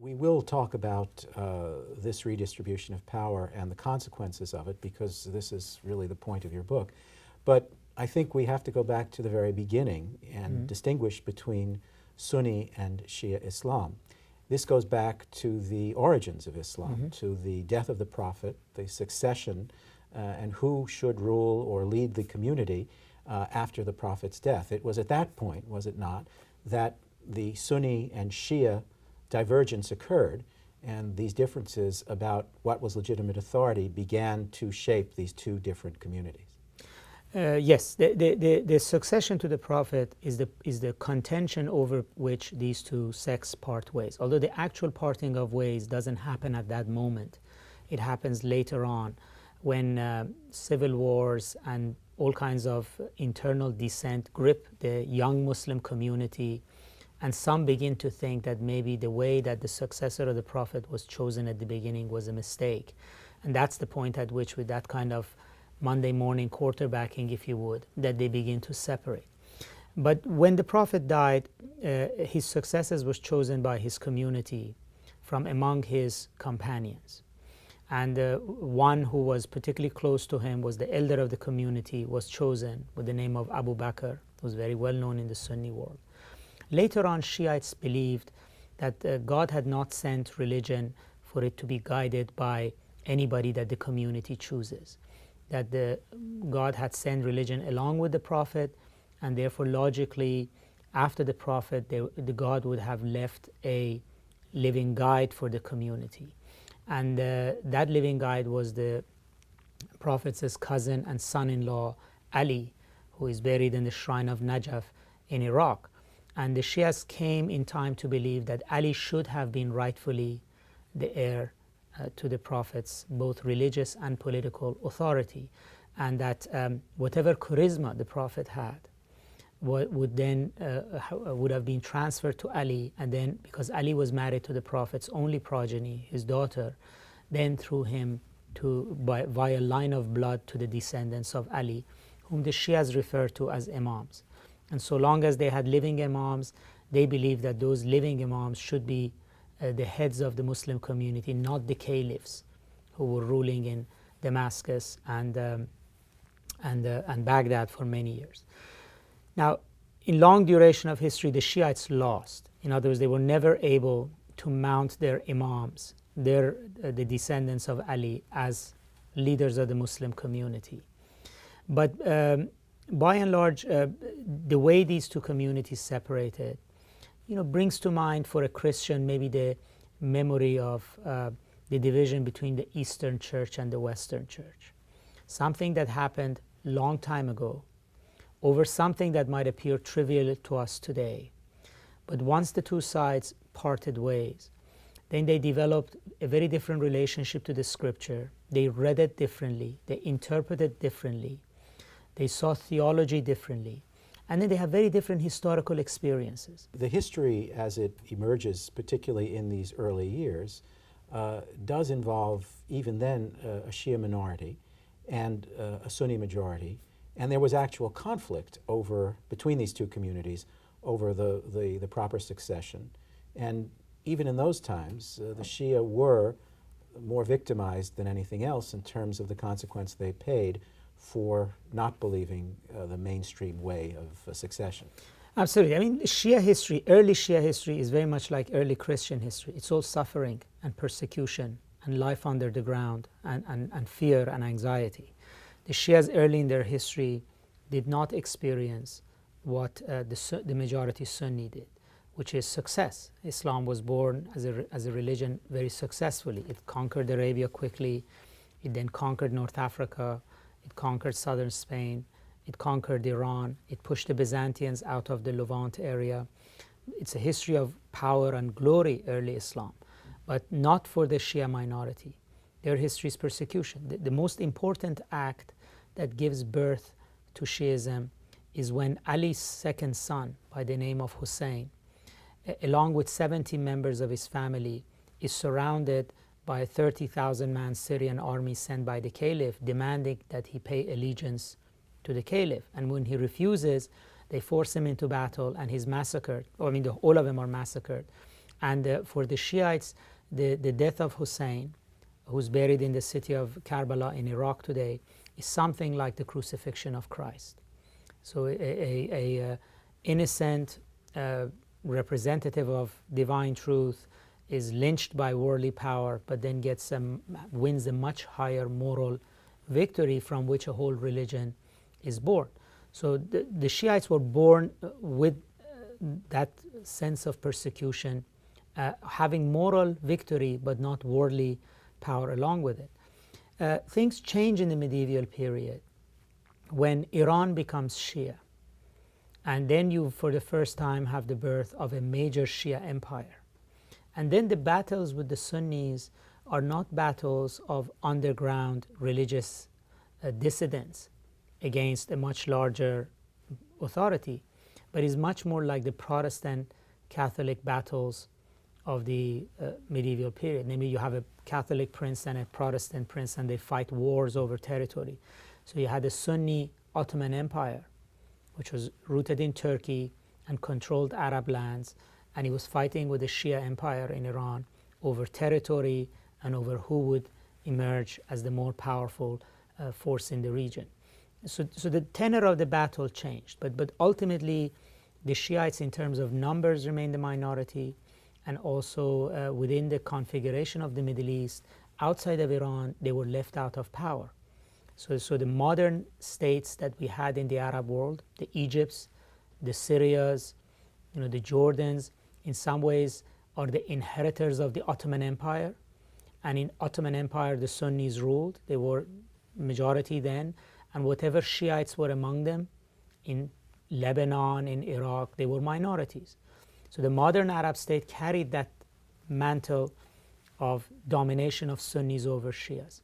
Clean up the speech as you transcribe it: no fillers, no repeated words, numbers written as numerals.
We will talk about this redistribution of power and the consequences of it, because this is really the point of your book. But I think we have to go back to the very beginning and distinguish between Sunni and Shia Islam. This goes back to the origins of Islam, to the death of the Prophet, the succession, and who should rule or lead the community after the Prophet's death. It was at that point, was it not, that the Sunni and Shia divergence occurred, and these differences about what was legitimate authority began to shape these two different communities. Yes, the succession to the Prophet is the contention over which these two sects part ways. Although the actual parting of ways doesn't happen at that moment, it happens later on when civil wars and all kinds of internal dissent grip the young Muslim community, and some begin to think that maybe the way that the successor of the Prophet was chosen at the beginning was a mistake. And that's the point at which, with that kind of Monday morning quarterbacking, if you would, that they begin to separate. But when the Prophet died, his successors was chosen by his community from among his companions. And one who was particularly close to him was the elder of the community, was chosen with the name of Abu Bakr, who was very well known in the Sunni world. Later on, Shiites believed that God had not sent religion for it to be guided by anybody that the community chooses, that God had sent religion along with the Prophet, and therefore logically after the Prophet the God would have left a living guide for the community. And that living guide was the Prophet's cousin and son-in-law Ali, who is buried in the shrine of Najaf in Iraq. And the Shias came in time to believe that Ali should have been rightfully the heir to the Prophet's both religious and political authority, and that whatever charisma the Prophet had would have been transferred to Ali, and then because Ali was married to the Prophet's only progeny, his daughter, then through him via line of blood to the descendants of Ali, whom the Shias refer to as Imams. And so long as they had living Imams, they believed that those living Imams should be the heads of the Muslim community, not the caliphs who were ruling in Damascus and Baghdad for many years. Now, in long duration of history, the Shiites lost. In other words, they were never able to mount their Imams, the descendants of Ali, as leaders of the Muslim community. But by and large, the way these two communities separated, brings to mind for a Christian maybe the memory of the division between the Eastern Church and the Western Church. Something that happened long time ago over something that might appear trivial to us today. But once the two sides parted ways, then they developed a very different relationship to the Scripture. They read it differently, they interpreted it differently, they saw theology differently, and then they have very different historical experiences. The history as it emerges, particularly in these early years, does involve even then a Shia minority and a Sunni majority, and there was actual conflict between these two communities over the proper succession. And even in those times, the Shia were more victimized than anything else in terms of the consequence they paid for not believing the mainstream way of succession. Absolutely. I mean, Shia history, early Shia history is very much like early Christian history. It's all suffering and persecution and life under the ground and fear and anxiety. The Shias early in their history did not experience what the majority Sunni did, which is success. Islam was born as a religion very successfully. It conquered Arabia quickly. It then conquered North Africa. It conquered southern Spain. It conquered Iran. It pushed the Byzantines out of the Levant area. It's a history of power and glory, early Islam, but not for the Shia minority. Their history is persecution. The most important act that gives birth to Shiism is when Ali's second son, by the name of Hussein, along with 70 members of his family, is surrounded by a 30,000-man Syrian army sent by the Caliph, demanding that he pay allegiance to the Caliph. And when he refuses, they force him into battle and he's massacred. All of them are massacred And for the Shiites, the death of Hussein, who's buried in the city of Karbala in Iraq today, is something like the crucifixion of Christ. So a innocent representative of divine truth is lynched by worldly power, but then wins a much higher moral victory from which a whole religion is born. So the Shiites were born with that sense of persecution, having moral victory but not worldly power along with it. Things change in the medieval period when Iran becomes Shia, and then you for the first time have the birth of a major Shia empire. And then the battles with the Sunnis are not battles of underground religious dissidents against a much larger authority, but is much more like the Protestant Catholic battles of the medieval period. Namely, you have a Catholic prince and a Protestant prince, and they fight wars over territory. So you had a Sunni Ottoman Empire, which was rooted in Turkey and controlled Arab lands, and he was fighting with the Shia Empire in Iran over territory and over who would emerge as the more powerful force in the region. So the tenor of the battle changed, but ultimately the Shiites in terms of numbers remained the minority, and also within the configuration of the Middle East, outside of Iran, they were left out of power. So the modern states that we had in the Arab world, the Egypts, the Syrias, the Jordans, in some ways are the inheritors of the Ottoman Empire. And in Ottoman Empire, the Sunnis ruled. They were majority then, and whatever Shiites were among them, in Lebanon, in Iraq, they were minorities. So the modern Arab state carried that mantle of domination of Sunnis over Shias.